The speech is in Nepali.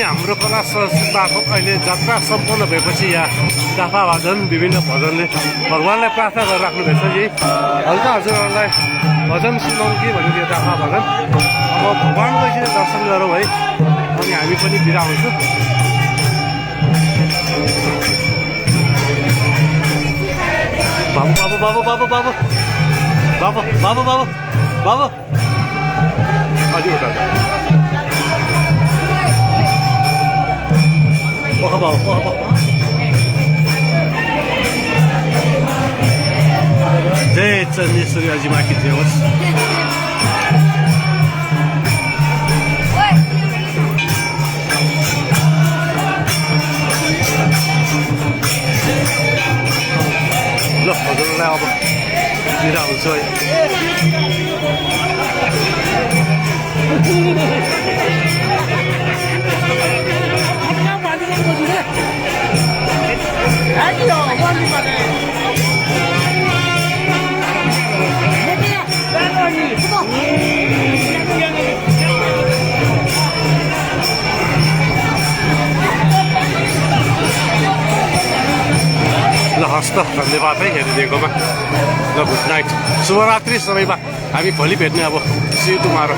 हाम्रो कला संस्कृतिको अहिले जात्रा सम्पन्न भएपछि यहाँ दाफा भजन विभिन्न भजनले भगवान्लाई प्रार्थना गरेर राख्नुभएछ। यही हल्का हजुरहरूलाई भजन सुनाउँ कि भन्नु थियो दाफा भजन। अब भगवान्को एकछिन दर्शन गरौँ है, अनि हामी पनि बिदा हुन्छौँ। बाबु बाबु बाबु बाबु बाबु बाबु बाबु बाबु बाबु अलि उता जय चन्द्रेश्वरी अजी माथि होस्। ल हजुरलाई अब बिदा हुन्छ है। ल हस् त, धन्यवाद है हेरिदिएकोमा। ल गुड नाइट, शुभरात्रि सबैमा। हामी भोलि भेट्ने अब। See you tomorrow.